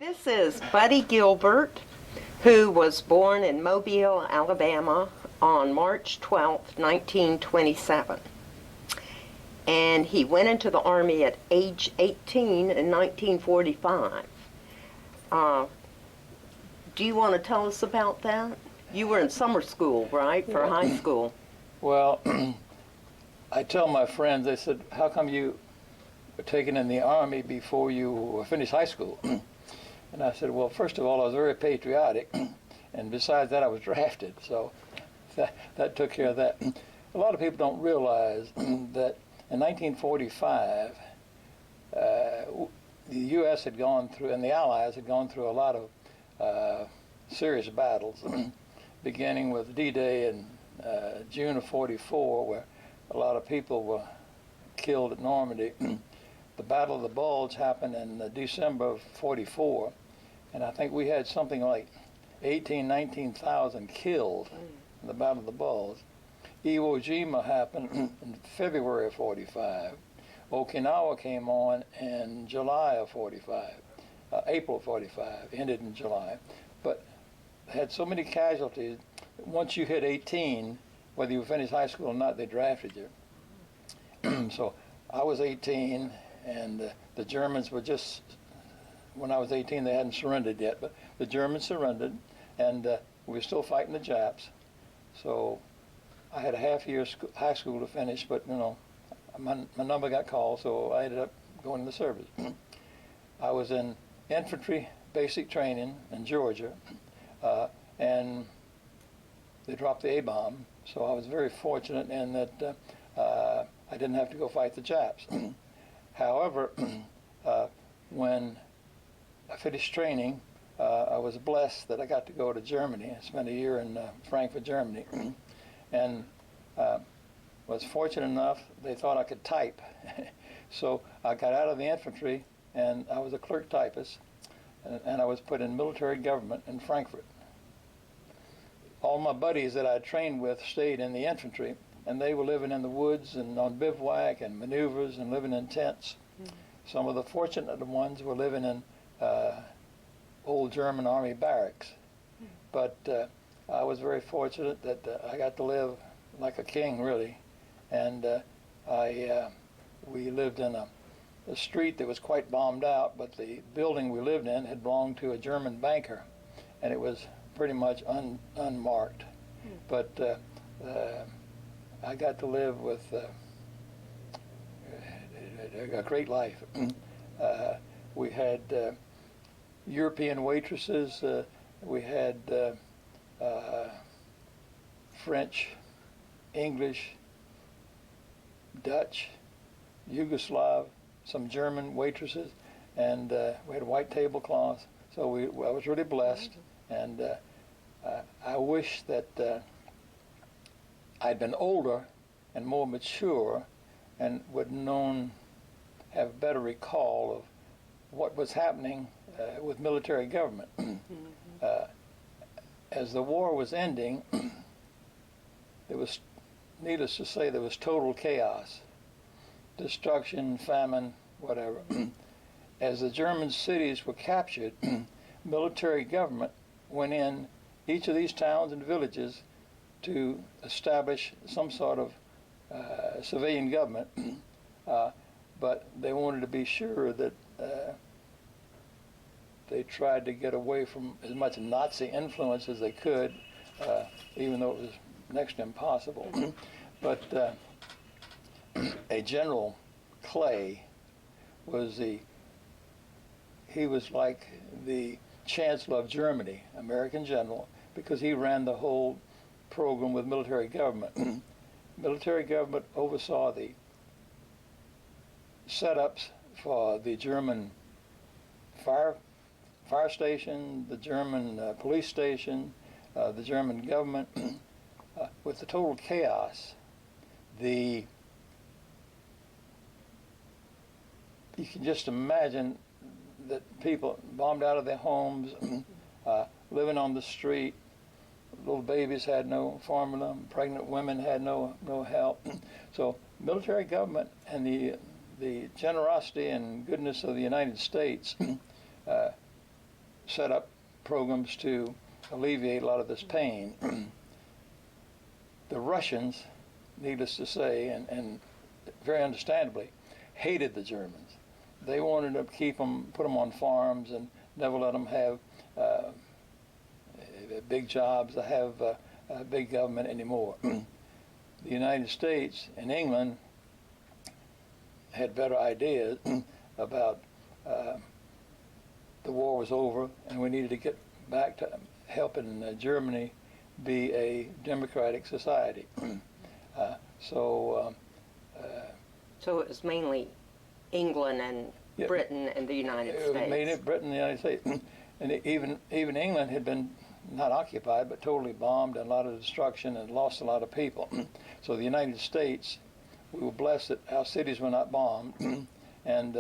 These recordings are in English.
This is Buddy Gilbert, who was born in Mobile, Alabama on March 12, 1927. And he went into the Army at age 18 in 1945. Do you want to tell us about that? You were in summer school, right, for high school? Well, I tell my friends, they said, how come you were taken in the Army before you finished high school? And I said, well, first of all, I was very patriotic, and besides that, I was drafted, so that took care of that. A lot of people don't realize that in 1945, the U.S. had gone through, and the Allies had gone through a lot of serious battles, beginning with D-Day in June of 44, where a lot of people were killed at Normandy. The Battle of the Bulge happened in December of 44, and I think we had something like 19,000 killed in the Battle of the Bulge. Iwo Jima happened in February of 45. Okinawa came on in July of 45, April of 45, ended in July. But had so many casualties, once you hit 18, whether you finished high school or not, they drafted you. So I was 18, and the Germans were just, when I was 18, they hadn't surrendered yet, but the Germans surrendered, and we were still fighting the Japs. So I had a half year high school to finish, but you know, my number got called, so I ended up going in the service. I was in infantry basic training in Georgia, and they dropped the A-bomb, so I was very fortunate in that I didn't have to go fight the Japs. However, when I finished training, I was blessed that I got to go to Germany. I spent a year in Frankfurt, Germany, and was fortunate enough they thought I could type. So I got out of the infantry, and I was a clerk typist, and I was put in military government in Frankfurt. All my buddies that I trained with stayed in the infantry, and they were living in the woods and on bivouac and maneuvers and living in tents. Some of the fortunate ones were living in old German Army barracks. But I was very fortunate that I got to live like a king, really. And we lived in a street that was quite bombed out, but the building we lived in had belonged to a German banker, and it was pretty much unmarked. But I got to live with a great life. We had European waitresses, we had French, English, Dutch, Yugoslav, some German waitresses, and we had white tablecloths. So I was really blessed, and I wish that I'd been older and more mature and would have better recall of what was happening with military government. As the war was ending, there was, needless to say, there was total chaos, destruction, famine, whatever. As the German cities were captured, military government went in each of these towns and villages to establish some sort of civilian government, but they wanted to be sure that they tried to get away from as much Nazi influence as they could, even though it was next to impossible. But a General Clay was he was like the Chancellor of Germany, American general, because he ran the whole program with military government. Military government oversaw the setups for the German fire station, the German police station, the German government. With the total chaos, you can just imagine that people bombed out of their homes, living on the street. Little babies had no formula. Pregnant women had no help. So military government and the generosity and goodness of the United States set up programs to alleviate a lot of this pain. The Russians, needless to say, and very understandably, hated the Germans. They wanted to keep them, put them on farms, and never let them have big jobs, have big government anymore. The United States and England had better ideas about the war was over, and we needed to get back to helping Germany be a democratic society. So it was mainly England and Britain and the United States. It mainly Britain and the United States. And even England had been not occupied, but totally bombed, and a lot of destruction, and lost a lot of people. So the United States, we were blessed that our cities were not bombed, and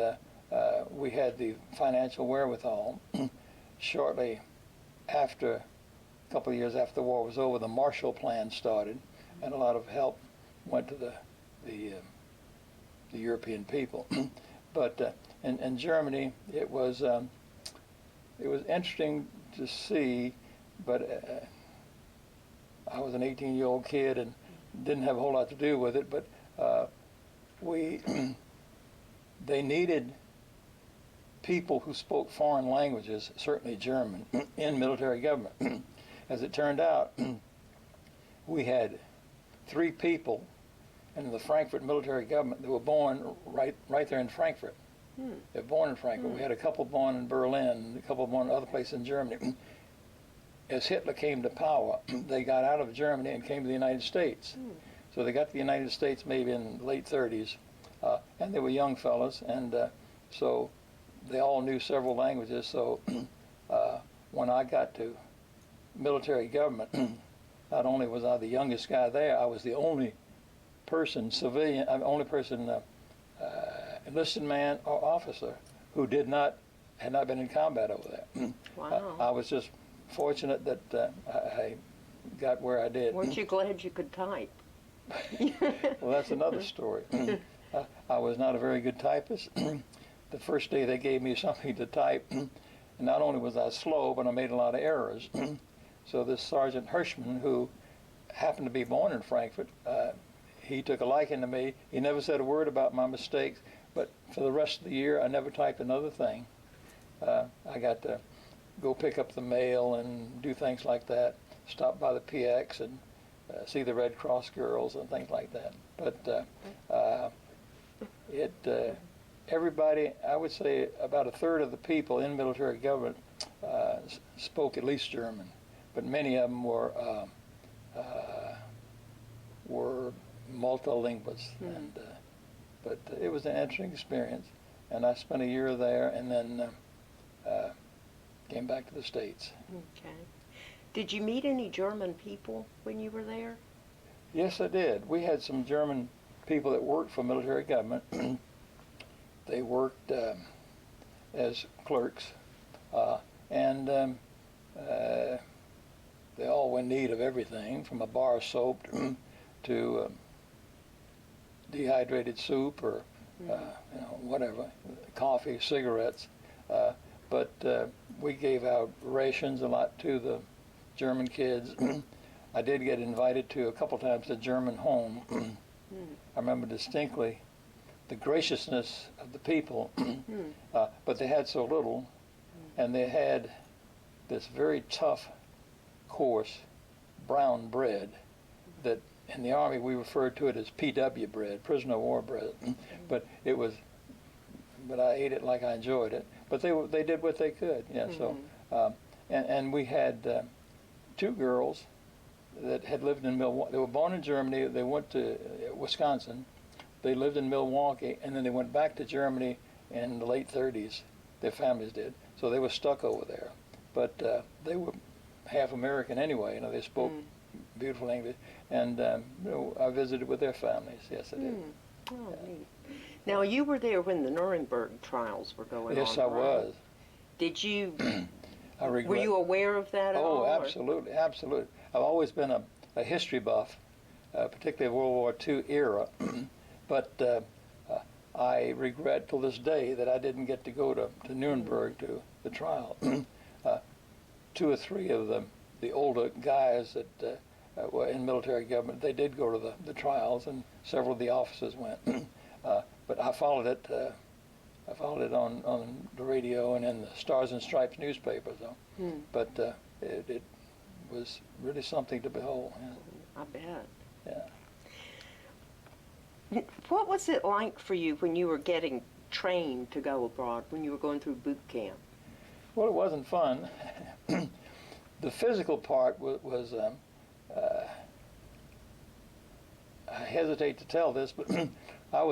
we had the financial wherewithal. Shortly after, a couple of years after the war was over, the Marshall Plan started, and a lot of help went to the European people. But in Germany, it was interesting to see. But I was an 18-year-old kid and didn't have a whole lot to do with it. But they needed people who spoke foreign languages, certainly German, in military government. As it turned out, we had 3 people in the Frankfurt military government that were born right there in Frankfurt. They were born in Frankfurt. We had a couple born in Berlin, a couple born in other places in Germany. As Hitler came to power, they got out of Germany and came to the United States. So they got to the United States maybe in the late 30s, and they were young fellas, and so they all knew several languages. So when I got to military government, not only was I the youngest guy there, I was the only person, enlisted man or officer who had not been in combat over there. Wow. I was just fortunate that I got where I did. Weren't you glad you could type? Well, that's another story. I was not a very good typist. The first day they gave me something to type, and not only was I slow, but I made a lot of errors. So this Sergeant Hirschman, who happened to be born in Frankfurt, he took a liking to me. He never said a word about my mistakes, but for the rest of the year, I never typed another thing. I got to go pick up the mail and do things like that, stop by the PX and see the Red Cross girls and things like that. But everybody, I would say about a third of the people in military government spoke at least German, but many of them were multilinguals. But it was an interesting experience, and I spent a year there, and then came back to the States. Okay. Did you meet any German people when you were there? Yes, I did. We had some German people that worked for military government. They worked as clerks, and they all were in need of everything, from a bar of soap to dehydrated soup or whatever, coffee, cigarettes. But we gave out rations a lot to the German kids. I did get invited to a couple times to German home. I remember distinctly the graciousness of the people, but they had so little, and they had this very tough, coarse, brown bread that in the Army we referred to it as PW bread, prisoner of war bread. But I ate it like I enjoyed it. But they did what they could, yeah. So, and we had 2 girls that had lived in Milwaukee. They were born in Germany. They went to Wisconsin. They lived in Milwaukee, and then they went back to Germany in the late 30s. Their families did. So they were stuck over there. But they were half American anyway. They spoke beautiful English. And I visited with their families. Yes, I did. Oh, neat. Now, you were there when the Nuremberg trials were going on, Yes, I was. Did you, I regret. were you aware of that at all? Oh, absolutely, absolutely. I've always been a history buff, particularly of World War II era. But I regret till this day that I didn't get to go to Nuremberg to the trial. two or three of the older guys that were in military government. They did go to the trials, and several of the officers went. But I followed it. I followed it on the radio and in the Stars and Stripes newspaper, though. But it was really something to behold. Yeah. I bet. Yeah. What was it like for you when you were getting trained to go abroad, when you were going through boot camp? Well, it wasn't fun. The physical part was I hesitate to tell this, but I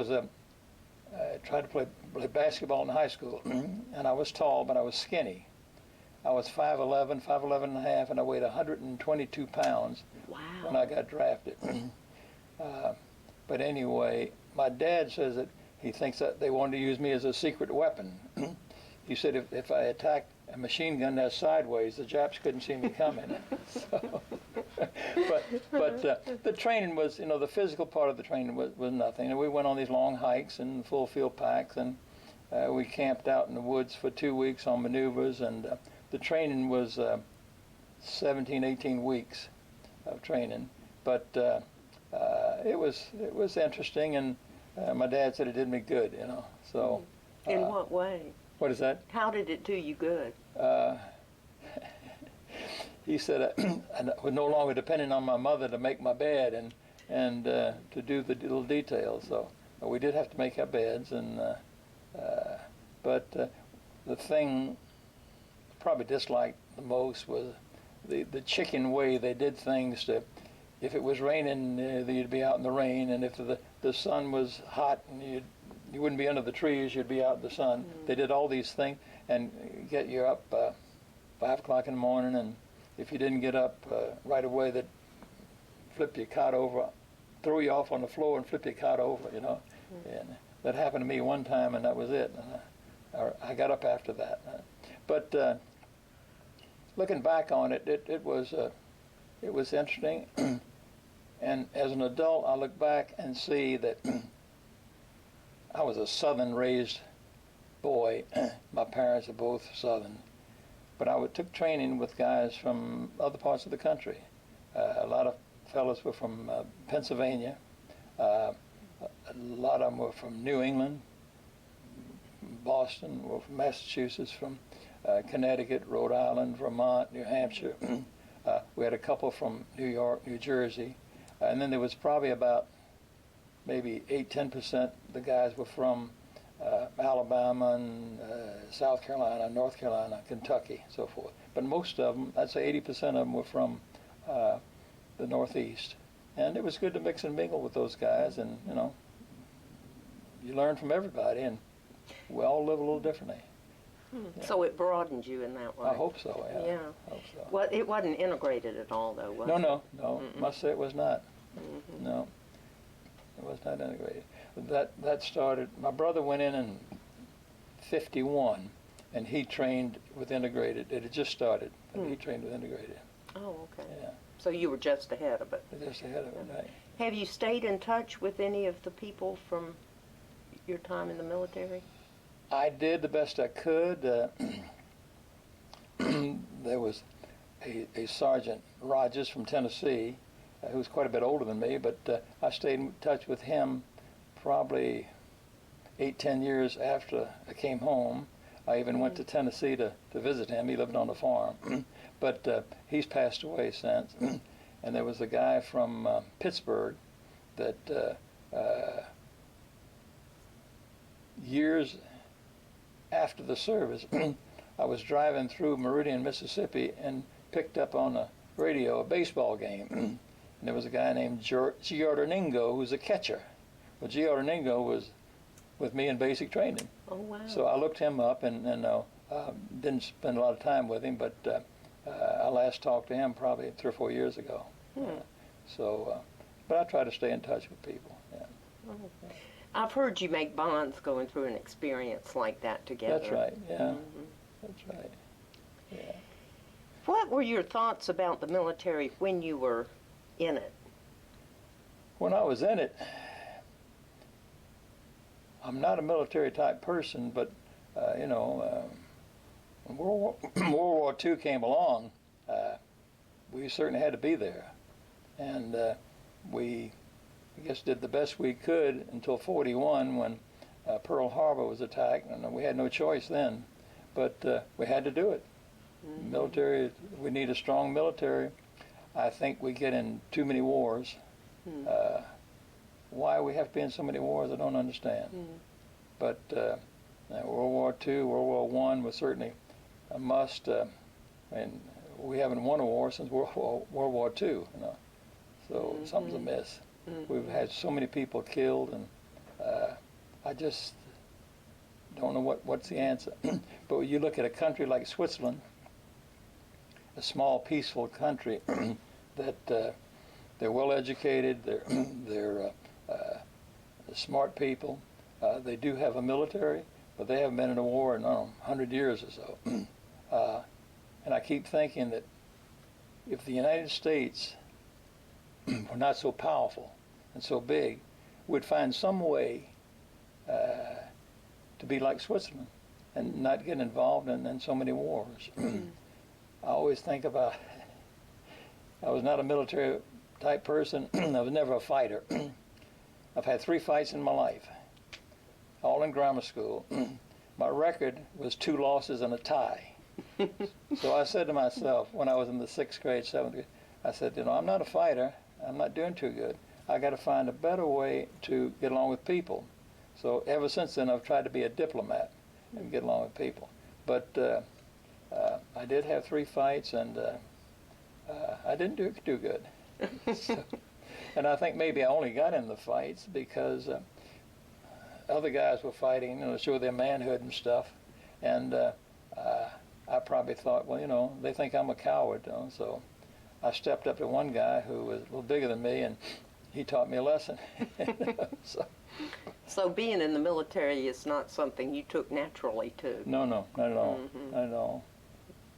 tried to play basketball in high school, and I was tall, but I was skinny. I was 5'11", and a half, and I weighed 122 pounds when I got drafted. But anyway, my dad says that he thinks that they wanted to use me as a secret weapon. He said if I attacked a machine gun that sideways, the Japs couldn't see me coming. So, but the training was, the physical part of the training was nothing. And we went on these long hikes and full field packs, and we camped out in the woods for 2 weeks on maneuvers, and the training was 17, 18 weeks of training. But it was interesting, and my dad said it did me good, So. In what way? What is that? How did it do you good? He said I was no longer depending on my mother to make my bed and to do the little details. So we did have to make our beds, but the thing I probably disliked the most was the chicken way they did things. If it was raining, you'd be out in the rain, and if the sun was hot and you wouldn't be under the trees, you'd be out in the sun. They did all these things and get you up 5 o'clock in the morning, and if you didn't get up right away, they'd flip your cot over, throw you off on the floor and flip your cot over, And that happened to me one time, and that was it. And I got up after that. But looking back on it, it was interesting. And as an adult, I look back and see that I was a Southern-raised boy. My parents are both Southern. But I took training with guys from other parts of the country. A lot of fellows were from Pennsylvania. A lot of them were from New England, Boston, were from Massachusetts, from Connecticut, Rhode Island, Vermont, New Hampshire. We had a couple from New York, New Jersey. And then there was probably about maybe 8-10% the guys were from Alabama and South Carolina, North Carolina, Kentucky, so forth. But most of them, I'd say 80% of them were from the Northeast. And it was good to mix and mingle with those guys, and, you learn from everybody, and we all live a little differently. Yeah. So it broadened you in that way. I hope so, yeah. Yeah. I hope so. Well, it wasn't integrated at all, though, was it? No. Mm-mm. Must say it was not. Mm-hmm. No. It was not integrated. That started, my brother went in 51, and he trained with integrated. It had just started, and he trained with integrated. Oh, okay. Yeah. So you were just ahead of it. Just ahead of it, right. Have you stayed in touch with any of the people from your time in the military? I did the best I could. There was a Sergeant Rogers from Tennessee, who was quite a bit older than me, but I stayed in touch with him probably 8-10 years after I came home. I even went to Tennessee to visit him. He lived on a farm. But he's passed away since. And there was a guy from Pittsburgh that years after the service, I was driving through Meridian, Mississippi, and picked up on the radio a baseball game. And there was a guy named Giordaningo, who's a catcher. Well, Giordaningo was with me in basic training. Oh, wow. So I looked him up and didn't spend a lot of time with him, but I last talked to him probably 3 or 4 years ago. But I try to stay in touch with people. Yeah. Okay. I've heard you make bonds going through an experience like that together. That's right, yeah. Mm-hmm. That's right, yeah. What were your thoughts about the military when you were in it? When I was in it, I'm not a military type person, but when World War II came along, we certainly had to be there. And we, I guess, did the best we could until 41 when Pearl Harbor was attacked, and we had no choice then. But we had to do it. Mm-hmm. Military, we need a strong military. I think we get in too many wars. Mm-hmm. Why we have to be in so many wars, I don't understand. Mm-hmm. But World War II, World War I was certainly a must. And we haven't won a war since World War II, you know. So mm-hmm. something's amiss. Mm-hmm. We've had so many people killed, and I just don't know what's the answer. But when you look at a country like Switzerland, a small, peaceful country that they're well educated, they're smart people. They do have a military, but they haven't been in a war in 100 years or so. And I keep thinking that if the United States were not so powerful and so big, we'd find some way to be like Switzerland and not get involved in so many wars. I always think about, I was not a military type person. I was never a fighter. I've had 3 fights in my life, all in grammar school. My record was 2 losses and a tie. So I said to myself, when I was in the 6th grade, 7th grade, I said, you know, I'm not a fighter. I'm not doing too good. I got to find a better way to get along with people. So ever since then, I've tried to be a diplomat and get along with people. But I did have 3 fights, and I didn't do too good. So, and I think maybe I only got in the fights because other guys were fighting, you know, to show their manhood and stuff. And I probably thought, well, you know, they think I'm a coward, you know, so I stepped up to one guy who was a little bigger than me, and he taught me a lesson. So being in the military is not something you took naturally to? No, not at all. Mm-hmm. Not at all.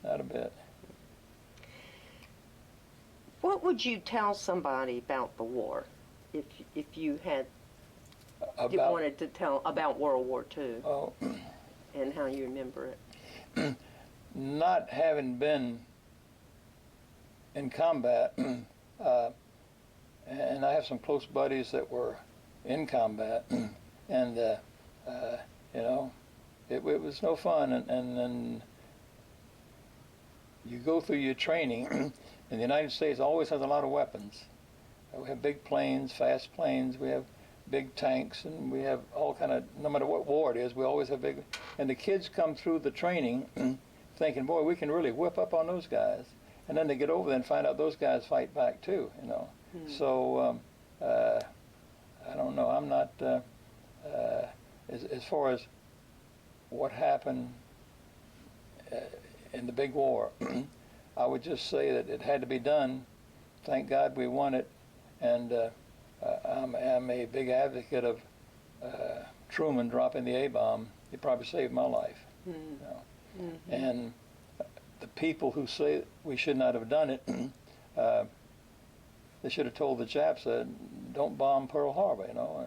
Not a bit. What would you tell somebody about the war, if you had you wanted to tell about World War II? Oh, and how you remember it? Not having been in combat, and I have some close buddies that were in combat, and you know, it was no fun, and you go through your training, and the United States always has a lot of weapons. We have big planes, fast planes, we have big tanks, and we have all kind of, no matter what war it is, we always have big, and the kids come through the training thinking, boy, we can really whip up on those guys. And then they get over there and find out those guys fight back too, you know. So I don't know. I'm not as far as what happened in the big war. I would just say that it had to be done. Thank God we won it, and I'm a big advocate of Truman dropping the A-bomb. He probably saved my life. You know? Mm-hmm. And the people who say we should not have done it, they should have told the Japs, don't bomb Pearl Harbor, you know.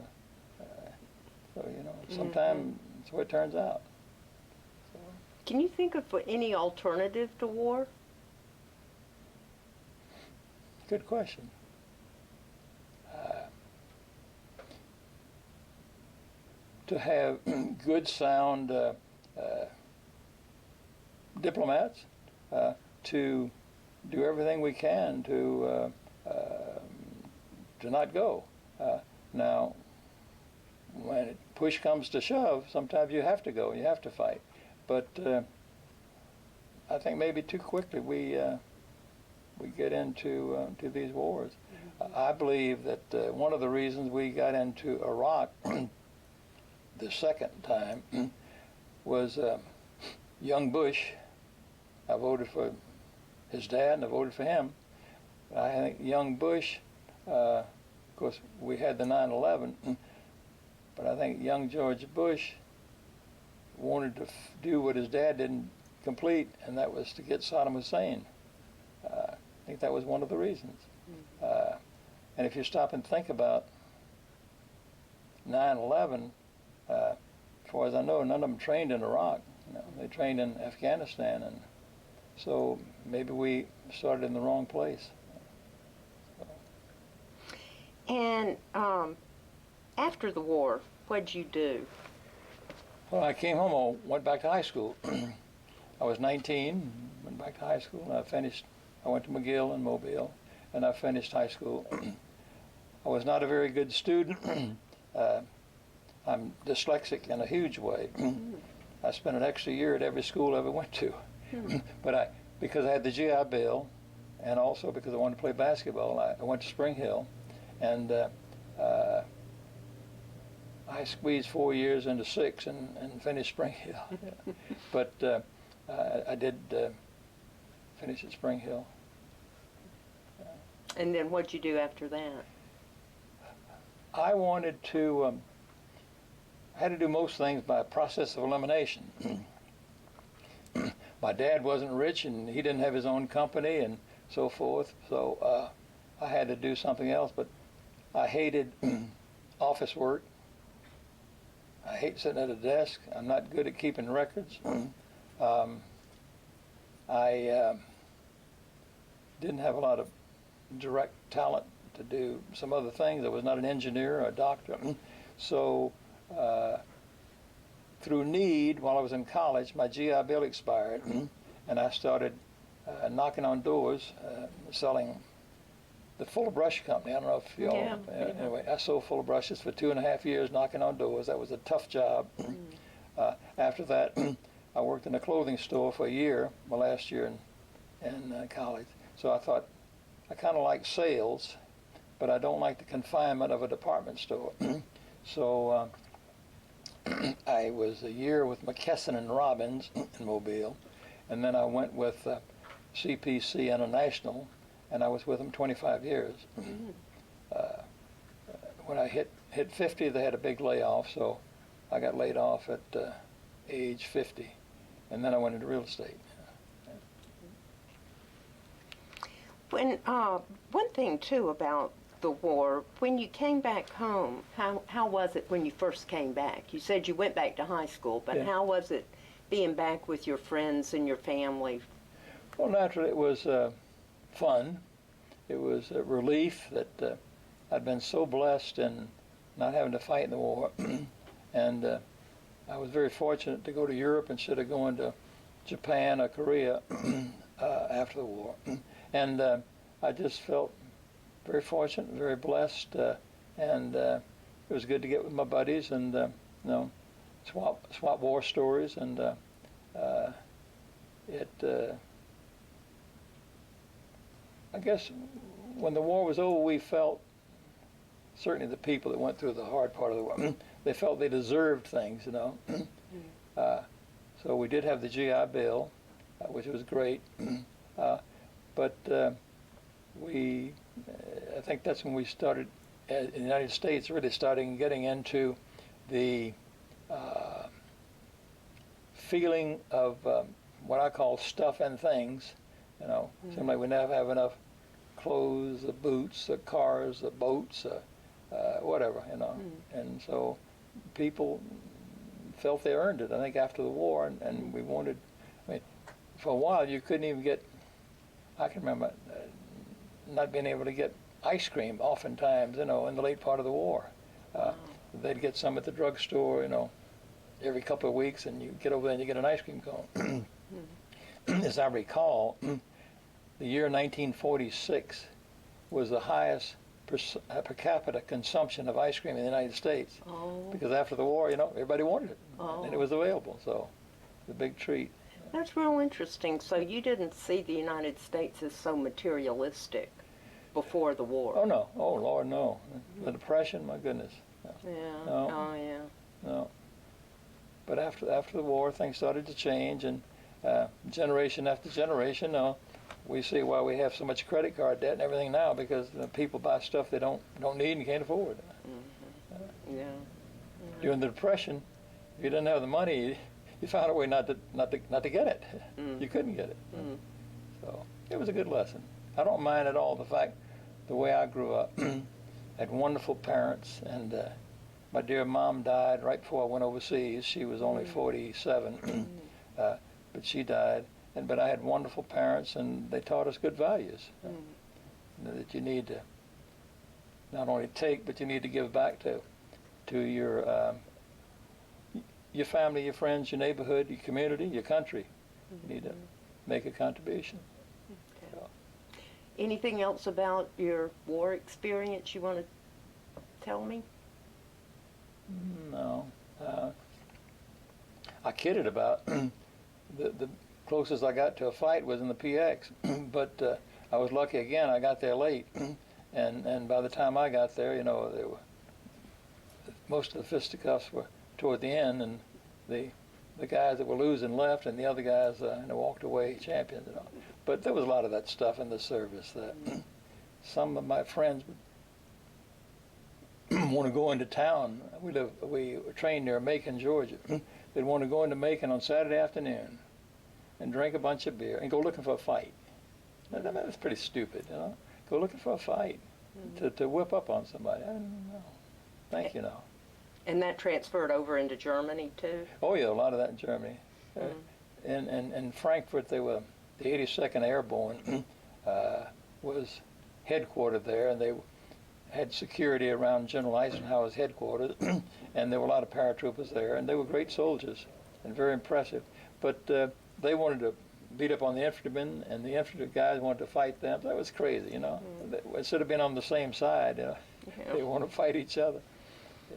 So, you know, sometimes that's what it turns out. So. Can you think of any alternative to war? Good question. To have good, sound diplomats, to do everything we can to not go. Now, when push comes to shove, sometimes you have to go, you have to fight. But I think maybe too quickly we get into to these wars. I believe that one of the reasons we got into Iraq the second time was young Bush. I voted for his dad, and I voted for him. I think young Bush, of course, we had the 9/11, but I think young George Bush wanted to do what his dad didn't complete, and that was to get Saddam Hussein. I think that was one of the reasons. And if you stop and think about 9/11, as far as I know, none of them trained in Iraq. You They trained in Afghanistan, and so maybe we started in the wrong place. And after the war, what'd you do? Well, I came home, I went back to high school. I was 19, went back to high school, and I went to McGill in Mobile, and I finished high school. I was not a very good student. I'm dyslexic in a huge way. I spent an extra year at every school I ever went to. But because I had the GI Bill, and also because I wanted to play basketball, I went to Spring Hill, and I squeezed 4 years into 6 and finished Spring Hill. But I did finish at Spring Hill. And then what'd you do after that? I wanted to, I had to do most things by process of elimination. My dad wasn't rich, and he didn't have his own company and so forth, so I had to do something else. But I hated office work. I hate sitting at a desk. I'm not good at keeping records. I didn't have a lot of direct talent to do some other things. I was not an engineer or a doctor. So through need, while I was in college, my GI Bill expired, and I started knocking on doors, selling the Fuller Brush Company. I don't know if you all, anyway, I sold Fuller Brushes for 2.5 years, knocking on doors. That was a tough job. After that, I worked in a clothing store for a year, my last year in college. So I thought, I kind of like sales, but I don't like the confinement of a department store. So I was a year with McKesson and Robbins in Mobile, and then I went with CPC International, and I was with them 25 years. When I hit 50, they had a big layoff, so I got laid off at age 50, and then I went into real estate. When one thing too about the war, when you came back home, how was it when you first came back? You said you went back to high school, but how was it being back with your friends and your family? Well, naturally, it was fun. It was a relief that I'd been so blessed in not having to fight in the war, and I was very fortunate to go to Europe instead of going to Japan or Korea after the war. And I just felt very fortunate, very blessed, and it was good to get with my buddies and swap war stories. And I guess when the war was over, we felt, certainly the people that went through the hard part of the war, they felt they deserved things, So we did have the GI Bill, which was great. But I think that's when we started, in the United States, really starting getting into the feeling of what I call stuff and things. Seemed like we never have enough clothes, the boots, the cars, the boats, whatever, And so people felt they earned it, I think, after the war, and we wanted, for a while you couldn't even get, I can remember not being able to get ice cream oftentimes, in the late part of the war. They'd get some at the drugstore, every couple of weeks, and you get over there and you get an ice cream cone. As I recall, the year 1946 was the highest per capita consumption of ice cream in the United States. Because after the war, everybody wanted it, and it was available, so it was a big treat. That's real interesting. So you didn't see the United States as so materialistic before the war? Oh, no. Oh, Lord, no. The Depression, my goodness. No. Yeah. No. Oh, yeah. No. But after the war, things started to change, and generation after generation, we see why we have so much credit card debt and everything now, because people buy stuff they don't need and can't afford. Yeah. During the Depression, if you didn't have the money, you found a way not to get it. You couldn't get it. So it was a good lesson. I don't mind at all the fact the way I grew up. Had wonderful parents, and my dear mom died right before I went overseas. She was only 47. but she died. But I had wonderful parents, and they taught us good values that you need to not only take, but you need to give back to your family, your friends, your neighborhood, your community, your country. You need to make a contribution. Okay. So. Anything else about your war experience you want to tell me? No. I kidded about the closest I got to a fight was in the PX, but I was lucky again. I got there late, and by the time I got there, most of the fisticuffs were toward the end, and the guys that were losing left, and the other guys walked away champions. But there was a lot of that stuff in the service that some of my friends would want to go into town. We were trained near Macon, Georgia. They'd want to go into Macon on Saturday afternoon and drink a bunch of beer and go looking for a fight. Now, that's pretty stupid, Go looking for a fight to whip up on somebody. I don't know. Thank you, no. And that transferred over into Germany too? Oh yeah, a lot of that in Germany. In Frankfurt, the 82nd Airborne was headquartered there, and they had security around General Eisenhower's headquarters, and there were a lot of paratroopers there, and they were great soldiers and very impressive. But they wanted to beat up on the infantrymen, and the infantry guys wanted to fight them. That was crazy, Instead of being on the same side, they want to fight each other.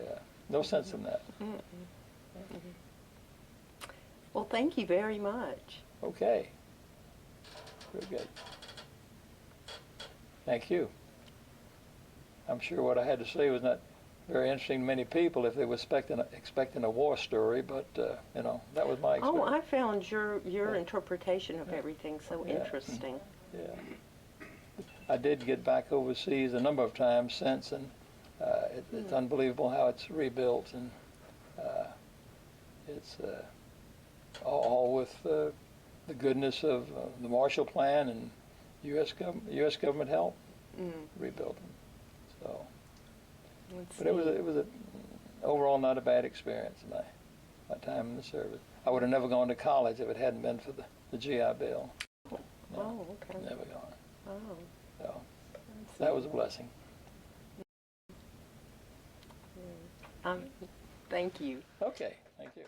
Yeah, no sense in that. Well, thank you very much. Okay. Very good. Thank you. I'm sure what I had to say was not very interesting to many people if they were expecting a war story, but that was my experience. Oh, I found your interpretation of everything so interesting. Yeah. I did get back overseas a number of times since, and it's unbelievable how it's rebuilt, and it's all with the goodness of the Marshall Plan and U.S. government help rebuild them. So, but it was a overall not a bad experience. My time in the service. I would have never gone to college if it hadn't been for the GI Bill. No, Oh, okay. never gone. Oh. So that was a blessing. Thank you. Okay, thank you.